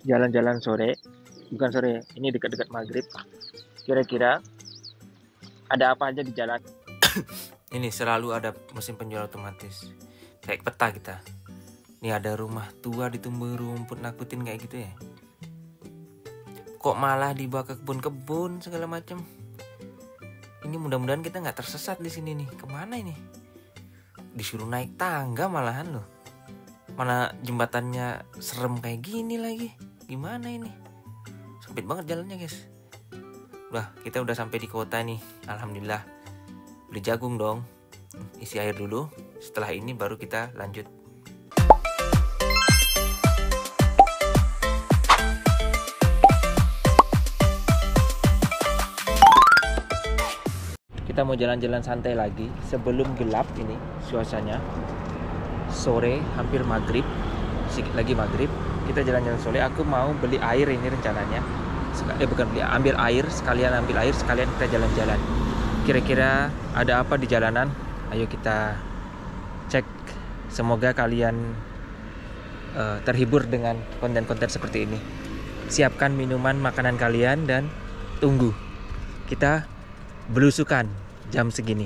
jalan-jalan sore, bukan sore, ini dekat-dekat maghrib. Kira-kira ada apa aja di jalan? Ini selalu ada mesin penjual otomatis. Kayak peta kita. Ini ada rumah tua ditumbuhi rumput, nakutin kayak gitu ya. Kok malah dibawa ke kebun-kebun segala macam. Ini mudah-mudahan kita nggak tersesat di sini nih. Kemana ini? Disuruh naik tangga malahan loh. Mana jembatannya serem kayak gini lagi. Gimana ini? Sempit banget jalannya guys. Kita udah sampai di kota nih. Alhamdulillah. Beli jagung dong. Isi air dulu. Setelah ini baru kita lanjut. Kita mau jalan-jalan santai lagi sebelum gelap ini suasananya. Sore hampir maghrib, sedikit lagi maghrib. Kita jalan-jalan sore. Aku mau beli air ini rencananya. Ambil air sekalian kita jalan-jalan. Kira-kira ada apa di jalanan? Ayo kita cek. Semoga kalian terhibur dengan konten-konten seperti ini. Siapkan minuman, makanan kalian dan tunggu. Kita belusukan jam segini.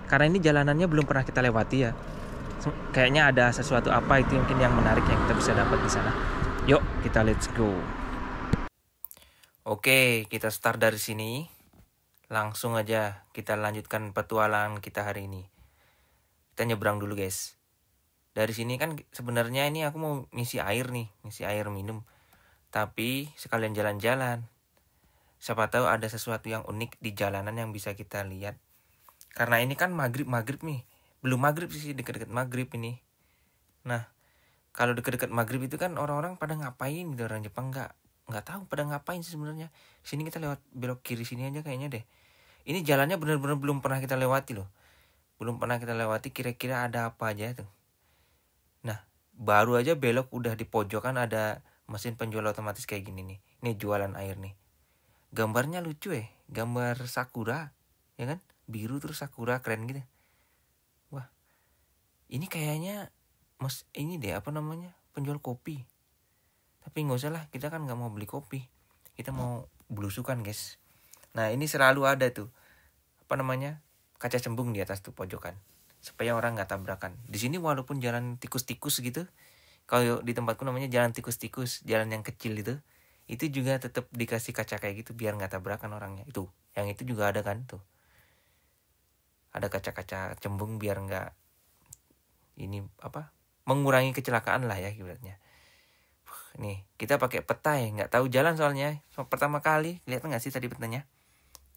Karena ini jalanannya belum pernah kita lewati ya. Kayaknya ada sesuatu apa itu mungkin yang menarik yang kita bisa dapat di sana. Yuk, kita let's go. Oke, kita start dari sini. Langsung aja kita lanjutkan petualangan kita hari ini. Kita nyebrang dulu guys. Dari sini kan sebenarnya ini aku mau ngisi air nih, ngisi air minum. Tapi sekalian jalan-jalan. Siapa tahu ada sesuatu yang unik di jalanan yang bisa kita lihat. Karena ini kan maghrib nih. Belum maghrib sih, dekat-dekat maghrib ini. Nah, kalau dekat-dekat maghrib itu kan orang-orang pada ngapain gitu, orang Jepang nggak tahu pada ngapain sih sebenarnya. Sini kita lewat belok kiri sini aja kayaknya deh. Ini jalannya benar-benar belum pernah kita lewati loh. Belum pernah kita lewati, kira-kira ada apa aja tuh. Nah, baru aja belok udah di pojokan ada mesin penjual otomatis kayak gini nih. Ini jualan air nih. Gambarnya lucu ya, gambar sakura, ya kan? Biru terus sakura, keren gitu. Wah, ini kayaknya ini deh penjual kopi. Tapi nggak usah lah, kita kan nggak mau beli kopi, kita mau belusukan guys. Nah ini selalu ada tuh kaca cembung di atas tuh pojokan, supaya orang nggak tabrakan. Di sini walaupun jalan tikus-tikus gitu, kalau di tempatku namanya jalan tikus-tikus, jalan yang kecil itu juga tetap dikasih kaca kayak gitu biar nggak tabrakan orangnya. Itu yang itu juga ada kan tuh, ada kaca-kaca cembung biar nggak mengurangi kecelakaan lah ya ibaratnya. Nih kita pakai peta ya, nggak tahu jalan soalnya pertama kali. Lihat nggak sih tadi petanya?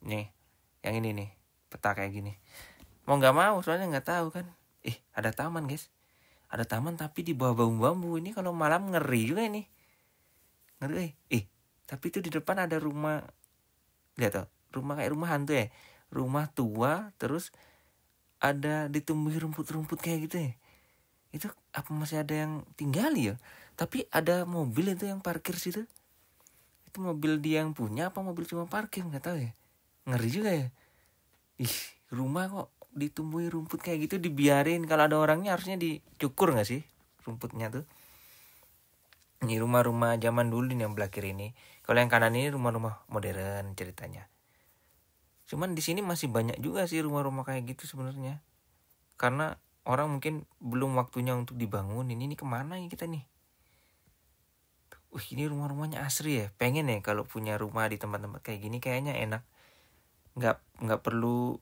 Nih yang ini nih, peta kayak gini. Mau nggak mau soalnya nggak tahu kan. Ada taman guys, ada taman tapi di bawah bambu-bambu. Ini kalau malam ngeri juga ini, ngeri. Tapi itu di depan ada rumah. Lihat tuh, rumah kayak rumah hantu ya, rumah tua terus ada ditumbuhi rumput-rumput kayak gitu ya. Itu apa masih ada yang tinggali ya? Tapi ada mobil itu yang parkir situ. Itu mobil dia yang punya apa mobil cuma parkir, nggak tahu ya. Ngeri juga ya. Rumah kok ditumbuhi rumput kayak gitu, dibiarin. Kalau ada orangnya harusnya dicukur nggak sih rumputnya tuh. Ini rumah-rumah zaman dulu nih yang belah kiri ini. Kalau yang kanan ini rumah-rumah modern ceritanya. Cuman di sini masih banyak juga sih rumah-rumah kayak gitu sebenarnya. Karena orang mungkin belum waktunya untuk dibangun. Ini kemana ya kita nih? Ini rumah-rumahnya asri ya. Pengen ya kalau punya rumah di tempat-tempat kayak gini, kayaknya enak. Nggak perlu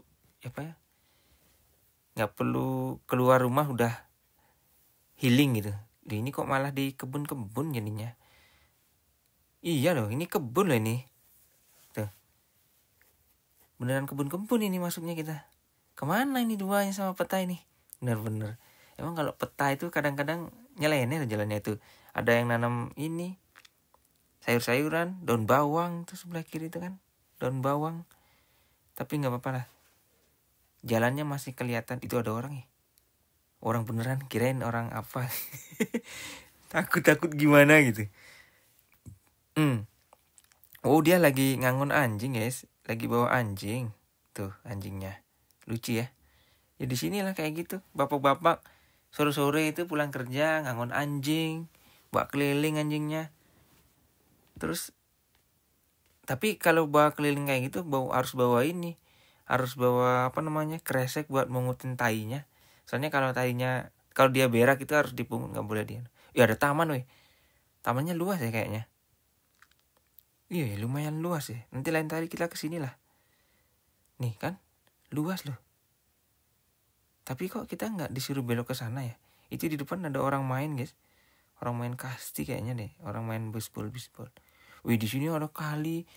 nggak perlu keluar rumah udah healing gitu. Ini kok malah di kebun-kebun jadinya. Iya loh, ini kebun loh ini. Tuh, beneran kebun-kebun ini masuknya kita. Kemana ini duanya sama peta ini? Bener-bener. Emang kalau peta itu kadang-kadang nyeleneh jalannya itu. Ada yang nanam ini sayur-sayuran, daun bawang tuh sebelah kiri itu kan, daun bawang. Tapi nggak apa-apa lah. Jalannya masih kelihatan. Itu ada orang ya. Orang beneran, kirain orang apa. Takut gimana gitu. Oh dia lagi ngangon anjing guys, lagi bawa anjing. Tuh anjingnya, lucu ya. Ya di sinilah kayak gitu, bapak-bapak sore-sore itu pulang kerja ngangon anjing, bawa keliling anjingnya. Terus tapi kalau bawa keliling kayak gitu harus bawa ini, harus bawa apa namanya, kresek buat mengutin tainya. Soalnya kalau tainya, kalau dia berak itu harus dipungut, nggak boleh dia. Ya ada taman weh, tamannya luas ya kayaknya. Iya lumayan luas ya. Nanti lain kali kita kesini lah. Nih kan luas loh. Tapi kok kita nggak disuruh belok ke sana ya? Itu di depan ada orang main guys, orang main kasti kayaknya deh, orang main baseball. Wih di sini ada kali,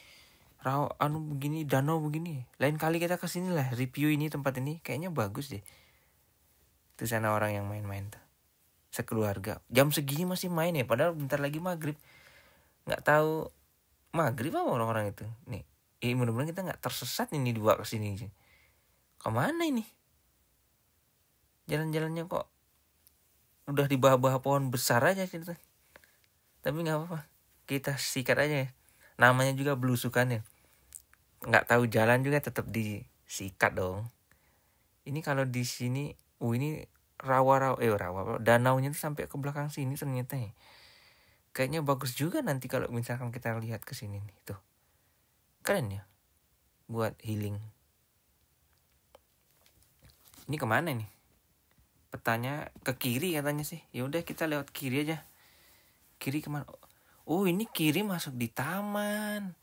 begini, danau begini. Lain kali kita kesini lah, review ini, tempat ini kayaknya bagus deh. Tuh sana orang yang main-main tuh, sekeluarga. Jam segini masih main ya, padahal bentar lagi maghrib. Nggak tahu maghrib apa orang-orang itu. Nih, mudah-mudahan kita nggak tersesat ini dibawa kesini. Kemana ini? Jalan-jalannya kok udah di bawah-bawah pohon besar aja gitu. Tapi nggak apa-apa, kita sikat aja ya. Namanya juga belusukan ya, nggak tahu jalan juga tetap disikat dong. Ini kalau di sini, ini rawa danaunya tuh sampai ke belakang sini ternyata ya. Kayaknya bagus juga nanti kalau misalkan kita lihat ke sini nih, tuh keren ya, buat healing. Ini kemana nih? Petanya ke kiri katanya sih. Ya udah kita lewat kiri aja. Kiri kemana? Oh ini kiri masuk di taman.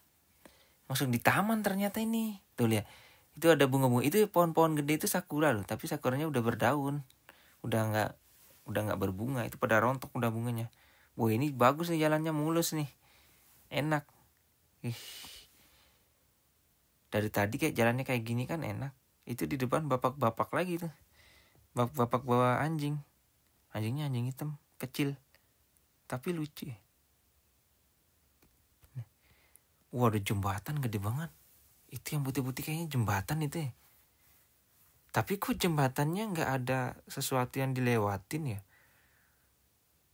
Masuk di taman ternyata ini. Tuh lihat. Itu ada bunga-bunga. Itu pohon-pohon gede itu sakura loh. Tapi sakuranya udah berdaun. Udah nggak berbunga. Itu pada rontok udah bunganya. Wah ini bagus nih, jalannya mulus nih. Enak. Dari tadi kayak jalannya kayak gini kan enak. Itu di depan bapak-bapak lagi tuh. Bapak bawa anjing. Anjingnya anjing hitam kecil. Tapi lucu ya. Wah ada jembatan gede banget. Itu yang putih-putih kayaknya jembatan itu ya. Tapi kok jembatannya nggak ada sesuatu yang dilewatin ya.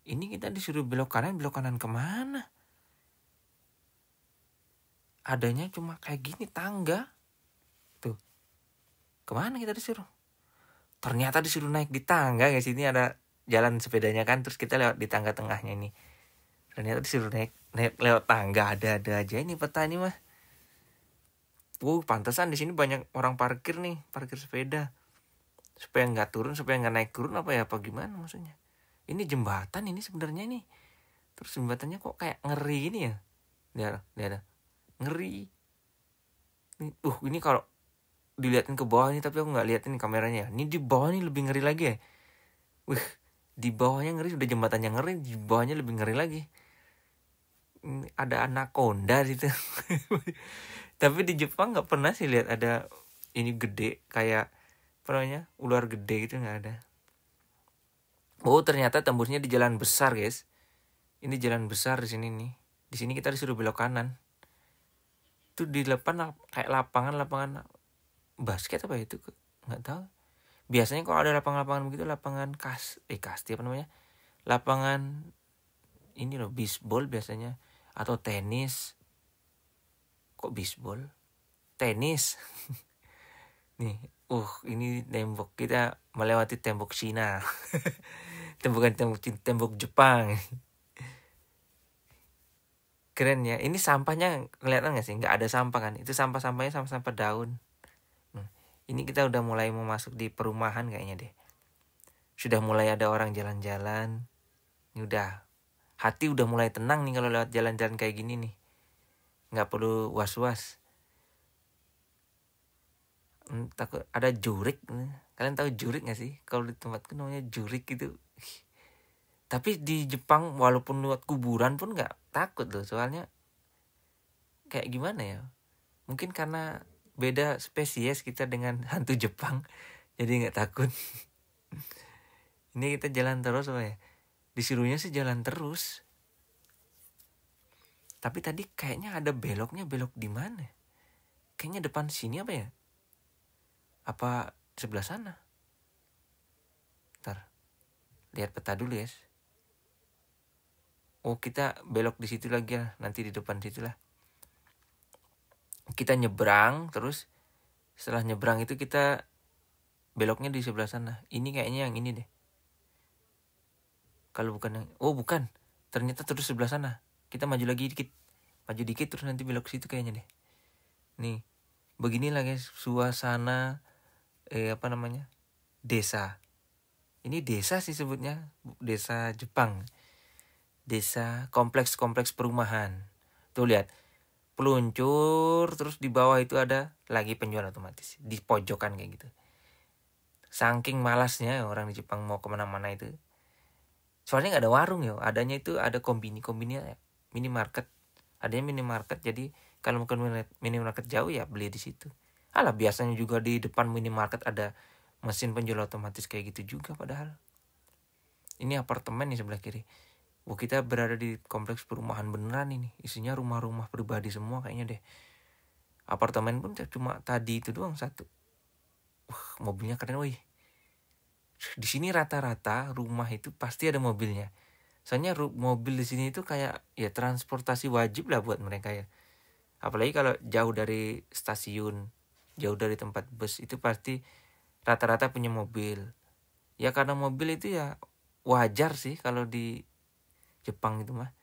Ini kita disuruh belok kanan kemana? Adanya cuma kayak gini, tangga. Tuh. Kemana kita disuruh? Ternyata disuruh naik di tangga guys. Ini ada jalan sepedanya kan, terus kita lewat di tangga tengahnya ini. Ternyata disuruh naik lewat tangga. Ada aja ini peta ini mah. Pantesan di sini banyak orang parkir nih, parkir sepeda. Supaya nggak naik turun apa ya, apa gimana maksudnya. Ini jembatan ini sebenarnya nih. Terus jembatannya kok kayak ngeri ini ya. Lihat. Ngeri. Ini kalau dilihatin ke bawah nih, tapi aku nggak liatin kameranya. Ini di bawah nih lebih ngeri lagi ya. Di bawahnya ngeri, udah jembatannya ngeri, di bawahnya lebih ngeri lagi. Ada anaconda gitu. Tapi di Jepang nggak pernah sih lihat ada ini gede kayak ular gede gitu, nggak ada. Oh ternyata tembusnya di jalan besar guys. Ini jalan besar di sini nih. Di sini kita disuruh belok kanan. Tuh di depan kayak lapangan basket apa itu? Nggak tahu. Biasanya kalau ada lapangan begitu, lapangan kasti apa namanya? Lapangan ini loh, bisbol biasanya, atau tenis. Kok bisbol? Tenis. Nih, ini tembok, kita melewati tembok Cina. Tembok Jepang. Keren ya. Ini sampahnya kelihatan nggak sih? Nggak ada sampah kan? Itu sampahnya sampah daun. Ini kita udah mulai mau masuk di perumahan kayaknya deh. Sudah mulai ada orang jalan-jalan. Ini hati udah mulai tenang nih kalau lewat jalan-jalan kayak gini nih. Nggak perlu was-was. Takut ada jurik. Kalian tahu jurik nggak sih? Kalau di tempatku namanya jurik gitu. Tapi di Jepang walaupun lewat kuburan pun nggak takut loh. Soalnya kayak gimana ya? Mungkin karena beda spesies kita dengan hantu Jepang, jadi nggak takut. Ini kita jalan terus apa ya? Disuruhnya sih jalan terus. Tapi tadi kayaknya ada belok di mana? Kayaknya depan sini apa ya? Apa sebelah sana? Ntar lihat peta dulu ya. Oh kita belok di situ lagi lah, nanti di depan situ lah. Kita nyebrang, terus setelah nyebrang itu kita beloknya di sebelah sana. Ini kayaknya yang ini deh. Kalau bukan yang, bukan. Ternyata terus sebelah sana. Kita maju lagi dikit. Maju dikit terus nanti belok situ kayaknya deh. Nih, beginilah guys suasana desa. Ini desa sih sebutnya, desa Jepang. Desa kompleks perumahan. Tuh lihat, peluncur terus di bawah itu ada lagi penjual otomatis di pojokan kayak gitu. Saking malasnya orang di Jepang mau kemana-mana itu. Soalnya nggak ada warung ya, adanya itu ada kombini minimarket. Adanya minimarket, jadi kalau mau ke minimarket jauh ya beli di situ. Alah biasanya juga di depan minimarket ada mesin penjual otomatis kayak gitu juga padahal. Ini apartemen nih sebelah kiri. Wah, kita berada di kompleks perumahan beneran ini. Isinya rumah-rumah pribadi semua kayaknya deh. Apartemen pun cuma tadi itu doang satu. Mobilnya keren wih. Di sini rata-rata rumah itu pasti ada mobilnya. Soalnya mobil di sini itu kayak ya transportasi wajib lah buat mereka ya. Apalagi kalau jauh dari stasiun, jauh dari tempat bus, itu pasti rata-rata punya mobil. Ya karena mobil itu ya wajar sih kalau di Jepang itu mah.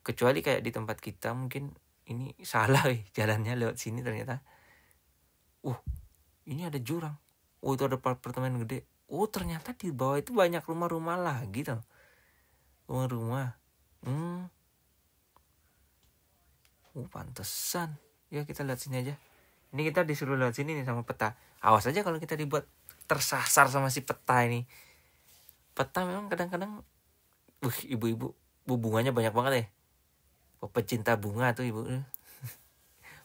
Kecuali kayak di tempat kita mungkin ini salah jalannya lewat sini ternyata. Ini ada jurang. Itu ada apartemen gede. Ternyata di bawah itu banyak rumah-rumah lagi tuh. Rumah-rumah. Pantesan. Ya kita lihat sini aja. Ini kita disuruh lihat sini nih sama peta. Awas aja kalau kita dibuat tersasar sama si peta ini. Peta memang kadang-kadang ibu-ibu bunganya banyak banget ya. Pecinta bunga tuh ibu.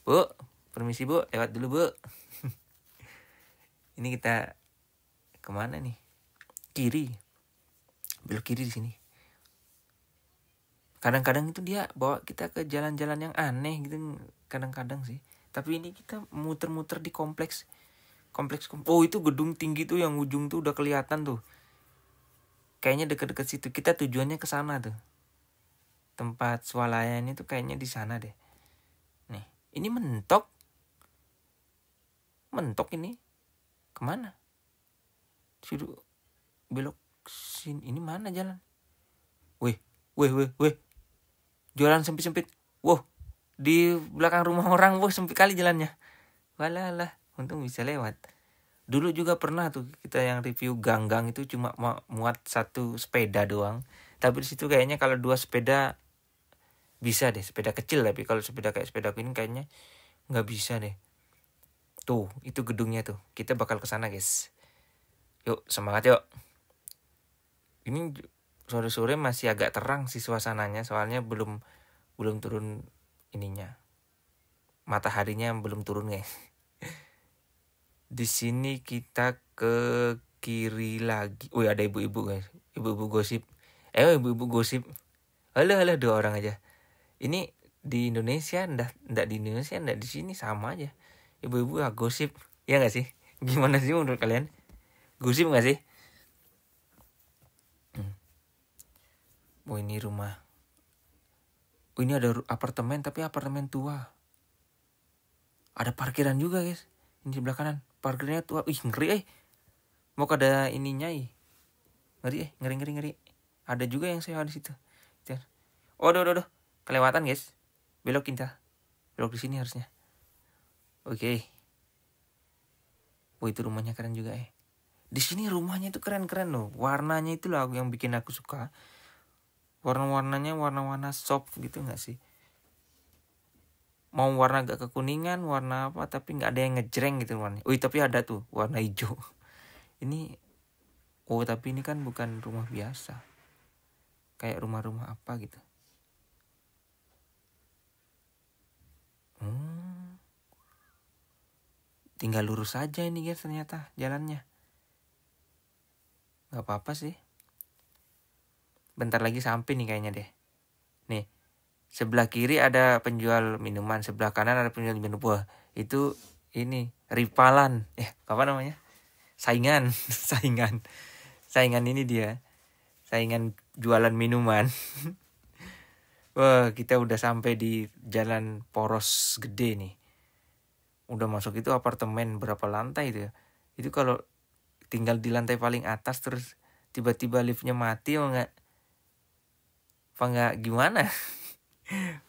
Bu, permisi bu, lewat dulu bu. Ini kita kemana nih? Kiri. Belok kiri di sini. Kadang-kadang itu dia bawa kita ke jalan-jalan yang aneh gitu. Kadang-kadang sih. Tapi ini kita muter-muter di kompleks. Itu gedung tinggi tuh yang ujung tuh udah kelihatan tuh. Kayaknya deket-deket situ. Kita tujuannya ke sana tuh. Tempat swalayan itu kayaknya di sana deh. Nih, ini mentok. Mentok ini. Kemana? Suruh belok sini. Ini mana jalan? Weh. Jalan sempit-sempit. Wow. Di belakang rumah orang, sempit kali jalannya. Walah, untung bisa lewat. Dulu juga pernah tuh kita yang review gang-gang itu cuma muat satu sepeda doang. Tapi di situ kayaknya kalau 2 sepeda bisa deh, sepeda kecil. Tapi kalau sepeda kayak sepeda ini kayaknya nggak bisa deh. Tuh, itu gedungnya tuh. Kita bakal ke sana, guys. Yuk, semangat yuk. Ini sore-sore masih agak terang sih suasananya, soalnya belum turun ininya. Mataharinya belum turun, guys. Di sini kita ke kiri lagi. Ada ibu-ibu, guys. Ibu-ibu gosip. Ibu-ibu gosip. Alah 2 orang aja. Ini di Indonesia, ndak di Indonesia, ndak di sini sama aja. Ibu-ibu gosip. Ya enggak sih? Gimana sih menurut kalian? Gosip enggak sih? Ini rumah. Ini ada apartemen tapi apartemen tua. Ada parkiran juga, guys. Ini sebelah kanan. Parkirnya tua. Ngeri Mau ada ininya Ngeri. Ada juga yang sewa di situ. Udah. Kelewatan, guys. Belok kita. Belok di sini harusnya. Oke. Itu rumahnya keren juga Di sini rumahnya itu keren-keren loh. Warnanya itu lah yang bikin aku suka. Warna-warnanya warna-warna soft gitu enggak sih? Mau warna agak kekuningan, warna apa, tapi nggak ada yang ngejreng gitu warnanya. Tapi ada tuh warna hijau. Ini, tapi ini kan bukan rumah biasa. Kayak rumah-rumah apa gitu. Tinggal lurus aja ini guys ternyata jalannya. Nggak apa-apa sih. Bentar lagi sampai nih kayaknya deh. Nih. Sebelah kiri ada penjual minuman, sebelah kanan ada penjual minuman. Wah, itu ini rivalan. Apa namanya? Saingan. Saingan ini dia. Saingan jualan minuman. Wah, kita udah sampai di jalan poros gede nih. Udah masuk itu apartemen berapa lantai itu ya. Itu kalau tinggal di lantai paling atas terus tiba-tiba liftnya mati apa enggak gimana?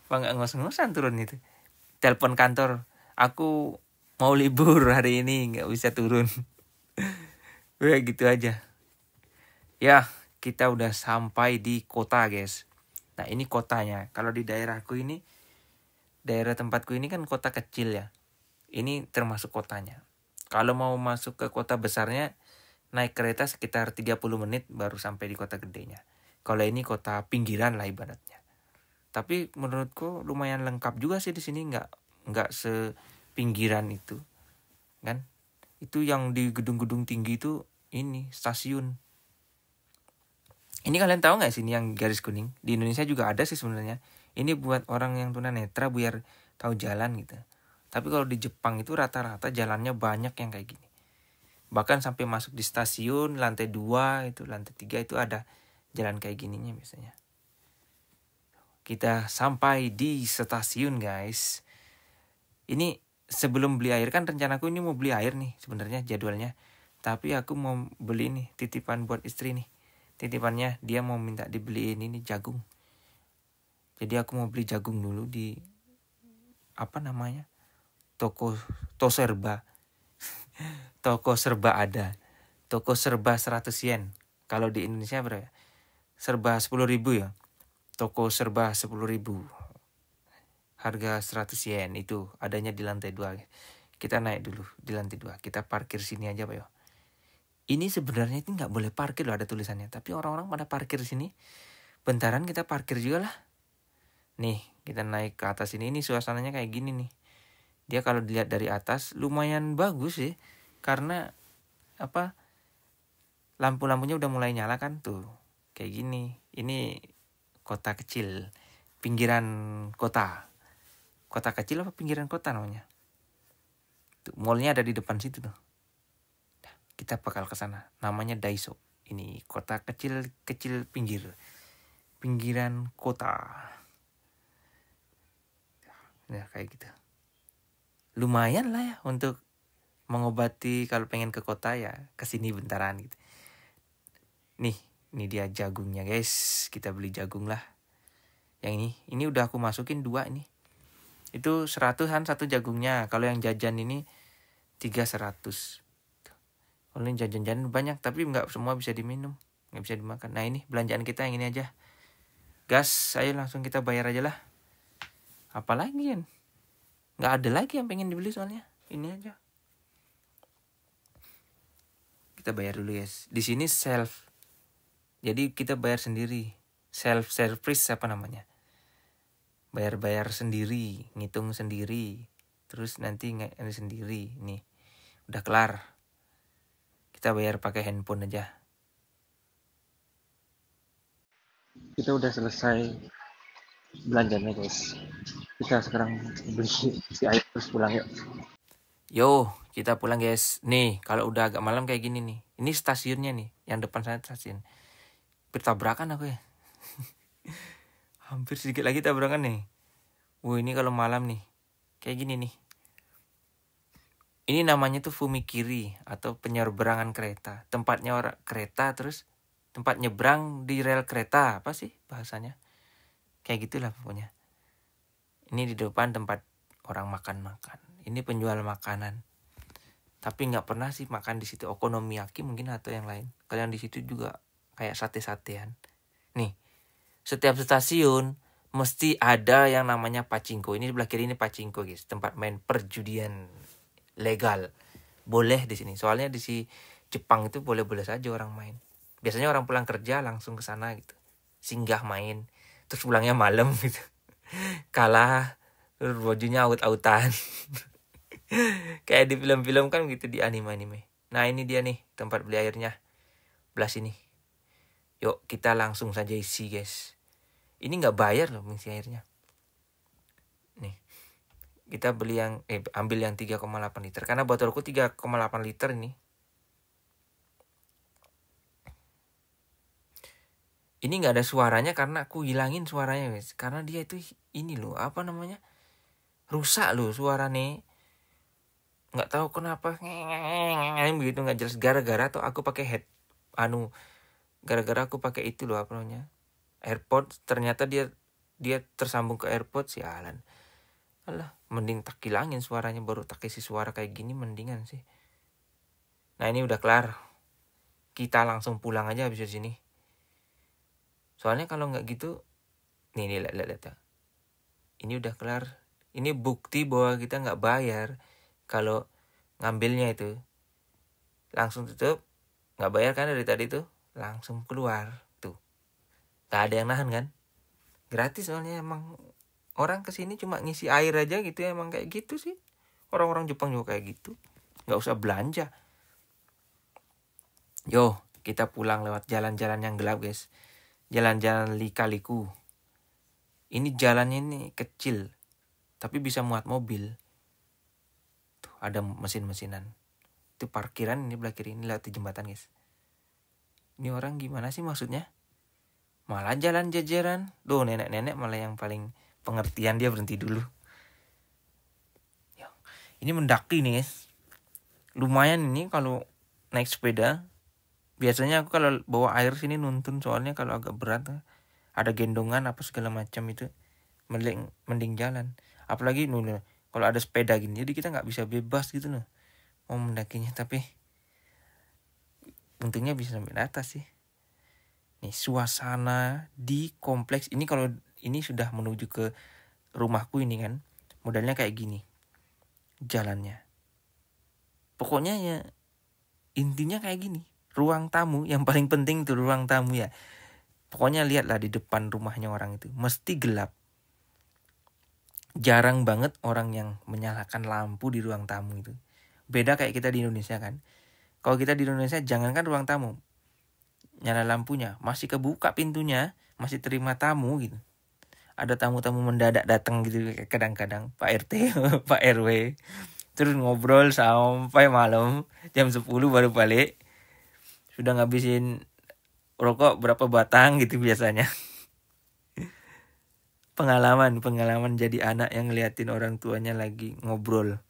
Apa nggak ngos-ngosan turun itu? Telepon kantor, aku mau libur hari ini, nggak bisa turun. Udah gitu aja. Ya, kita udah sampai di kota, guys. Nah, ini kotanya. Kalau di daerahku ini, daerah tempatku ini kan kota kecil ya. Ini termasuk kotanya. Kalau mau masuk ke kota besarnya, naik kereta sekitar 30 menit baru sampai di kota gedenya. Kalau ini kota pinggiran lah ibaratnya. Tapi menurutku lumayan lengkap juga sih di sini, nggak sepinggiran itu, kan? Itu yang di gedung-gedung tinggi itu ini stasiun. Ini kalian tahu nggak sini yang garis kuning? Di Indonesia juga ada sih sebenarnya. Ini buat orang yang tunanetra biar tahu jalan gitu. Tapi kalau di Jepang itu rata-rata jalannya banyak yang kayak gini. Bahkan sampai masuk di stasiun lantai 2 itu, lantai 3 itu ada jalan kayak gininya biasanya. Kita sampai di stasiun, guys. Ini sebelum beli air, kan rencanaku ini mau beli air nih sebenarnya jadwalnya. Tapi aku mau beli nih titipan buat istri nih. Titipannya dia mau minta dibeliin ini jagung. Jadi aku mau beli jagung dulu di apa namanya? Toko serba. Toko serba ada. Toko serba 100 yen. Kalau di Indonesia berapa? Serba 10.000 ya. Toko serba 10.000. Harga 100 yen itu adanya di lantai 2. Kita naik dulu di lantai 2. Kita parkir sini aja, Pak ya. Ini sebenarnya itu nggak boleh parkir loh, ada tulisannya. Tapi orang-orang pada parkir sini. Bentaran kita parkir juga lah. Nih, kita naik ke atas ini. Ini suasananya kayak gini nih. Dia kalau dilihat dari atas lumayan bagus sih. Karena apa? Lampu-lampunya udah mulai nyala kan tuh. Kayak gini. Ini kota kecil. Pinggiran kota. Kota kecil apa pinggiran kota namanya? Tuh, mallnya ada di depan situ tuh. Kita bakal ke sana. Namanya Daiso. Ini kota kecil pinggiran kota. Nah, kayak gitu. Lumayan lah ya untuk mengobati kalau pengen ke kota ya kesini bentaran gitu. Nih, ini dia jagungnya, guys. Kita beli jagung lah. Yang ini udah aku masukin 2 ini. Itu 100-an satu jagungnya. Kalau yang jajan ini 300. Kalau ini jajan-jajan banyak tapi nggak semua bisa diminum, nggak bisa dimakan. Nah, ini belanjaan kita yang ini aja. Gas, ayo langsung kita bayar aja lah. Apalagi kan? Nggak ada lagi yang pengen dibeli soalnya. Ini aja. Kita bayar dulu, guys. Di sini self. Jadi kita bayar sendiri. Self service apa namanya? Bayar sendiri, ngitung sendiri. Terus nanti ini sendiri. Nih. Udah kelar. Kita bayar pakai handphone aja. Kita udah selesai belanjanya, guys. Kita sekarang beli si air terus pulang yuk. Yo, kita pulang, guys. Nih, kalau udah agak malam kayak gini nih. Ini stasiunnya nih, yang depan sana stasiun. Bertabrakan aku ya. Hampir sedikit lagi tabrakan nih. Ini kalau malam nih. Kayak gini nih. Ini namanya tuh Fumikiri atau penyeberangan kereta. Tempatnya orang kereta terus tempat nyebrang di rel kereta. Apa sih bahasanya? Kayak gitulah pokoknya. Ini di depan tempat orang makan-makan. Ini penjual makanan. Tapi nggak pernah sih makan di situ. Okonomiyaki mungkin atau yang lain. Kalian di situ juga kayak sate-satean. Nih, setiap stasiun mesti ada yang namanya pachinko. Ini sebelah kiri ini pachinko, guys. Tempat main perjudian legal. Boleh di sini. Soalnya di Jepang itu boleh-boleh saja orang main. Biasanya orang pulang kerja langsung ke sana gitu. Singgah main. Terus pulangnya malam gitu. Kalah. Terus bajunya aut-autan. Kayak di film-film kan gitu, di anime-anime. Nah, ini dia nih tempat beli airnya. Belah sini. Yuk kita langsung saja isi, guys. Ini nggak bayar loh mengisi airnya. Nih. Kita beli ambil yang 3,8 liter. Karena botolku 3,8 liter ini. Ini nggak ada suaranya karena aku hilangin suaranya, guys. Karena dia itu ini loh, apa namanya? Rusak loh suaranya. Nggak tahu kenapa begitu nggak jelas, gara-gara tuh aku pakai gara-gara aku pakai itu loh, apa namanya, AirPods. Ternyata dia dia tersambung ke AirPods, sialan. Alah, mending tak hilangin suaranya, baru tak isi suara kayak gini mendingan sih. Nah ini udah kelar, kita langsung pulang aja habis dari sini. Soalnya kalau nggak gitu, nih lihat ya. Ini udah kelar. Ini bukti bahwa kita nggak bayar. Kalau ngambilnya itu langsung tutup, nggak bayar kan dari tadi tuh, langsung keluar tuh. Gak ada yang nahan kan? Gratis soalnya, emang orang kesini cuma ngisi air aja gitu ya, emang kayak gitu sih. Orang-orang Jepang juga kayak gitu. Nggak usah belanja. Yo, kita pulang lewat jalan-jalan yang gelap guys. Jalan-jalan lika-liku. Ini jalannya ini kecil, tapi bisa muat mobil. Tuh, ada mesin-mesinan. Itu parkiran ini belah kiri, ini lewat di jembatan guys. Ini orang gimana sih maksudnya? Malah jalan jajaran. Duh, nenek-nenek malah yang paling pengertian, dia berhenti dulu. Ini mendaki nih guys. Lumayan ini kalau naik sepeda. Biasanya aku kalau bawa air sini nuntun, soalnya kalau agak berat ada gendongan apa segala macam itu, mending jalan. Apalagi kalau ada sepeda gini, jadi kita nggak bisa bebas gitu loh mau mendakinya. Tapi untungnya bisa sampai atas sih. Nih suasana di kompleks ini, kalau ini sudah menuju ke rumahku ini kan, modelnya kayak gini jalannya. Pokoknya ya intinya kayak gini. Ruang tamu yang paling penting tuh ruang tamu ya. Pokoknya lihatlah di depan rumahnya orang itu mesti gelap. Jarang banget orang yang menyalakan lampu di ruang tamu itu. Beda kayak kita di Indonesia kan. Kalau kita di Indonesia jangankan ruang tamu, nyala lampunya, masih kebuka pintunya, masih terima tamu gitu. Ada tamu-tamu mendadak datang gitu kadang-kadang, Pak RT, Pak RW. Terus ngobrol sampai malam, jam 10 baru balik. Sudah ngabisin rokok berapa batang gitu biasanya. Pengalaman jadi anak yang ngeliatin orang tuanya lagi ngobrol.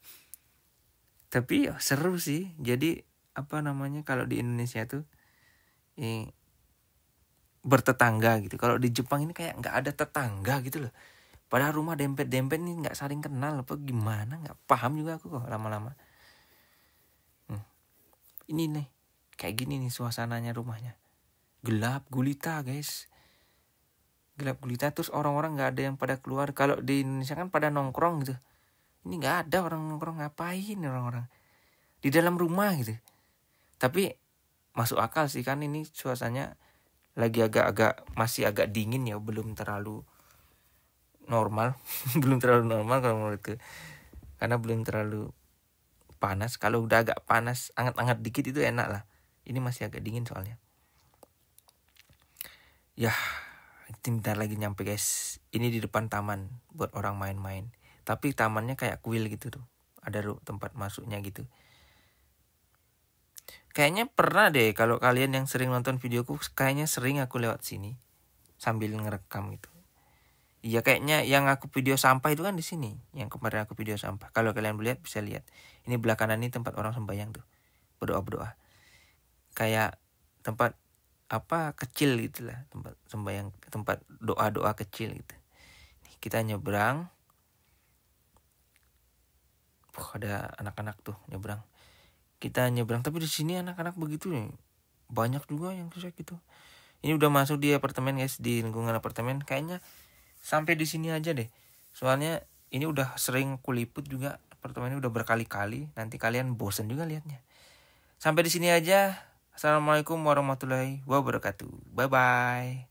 Tapi ya seru sih. Jadi kalau di Indonesia tuh bertetangga gitu. Kalau di Jepang ini kayak nggak ada tetangga gitu loh. Padahal rumah dempet-dempet nih nggak saling kenal apa gimana, nggak paham juga aku kok lama-lama. Ini nih kayak gini nih suasananya rumahnya. Gelap gulita guys. Gelap gulita, terus orang-orang nggak ada yang pada keluar. Kalau di Indonesia kan pada nongkrong gitu. Ini nggak ada orang nongkrong, ngapain orang-orang di dalam rumah gitu. Tapi masuk akal sih kan, ini suasananya lagi masih agak dingin ya, belum terlalu normal. Belum terlalu normal kalau menurutku, karena belum terlalu panas. Kalau udah agak panas, anget-anget dikit itu enak lah. Ini masih agak dingin soalnya. Ya, bentar lagi nyampe guys. Ini di depan taman buat orang main-main. Tapi tamannya kayak kuil gitu tuh. Ada tempat masuknya gitu. Kayaknya pernah deh, kalau kalian yang sering nonton videoku, kayaknya sering aku lewat sini sambil ngerekam gitu. Iya, kayaknya yang aku video sampah itu kan di sini. Yang kemarin aku video sampah. Kalau kalian lihat bisa lihat. Ini belakangan ini tempat orang sembahyang tuh. Berdoa. Kayak tempat kecil gitu lah, tempat sembahyang, tempat doa kecil gitu. Nih, kita nyebrang. Ada anak-anak tuh nyebrang. Kita nyebrang, tapi di sini anak-anak begitu nih. Banyak juga yang kayak gitu. Ini udah masuk di apartemen guys, di lingkungan apartemen. Kayaknya sampai di sini aja deh. Soalnya ini udah sering kuliput juga, apartemen ini udah berkali-kali. Nanti kalian bosen juga liatnya. Sampai di sini aja. Assalamualaikum warahmatullahi wabarakatuh. Bye bye.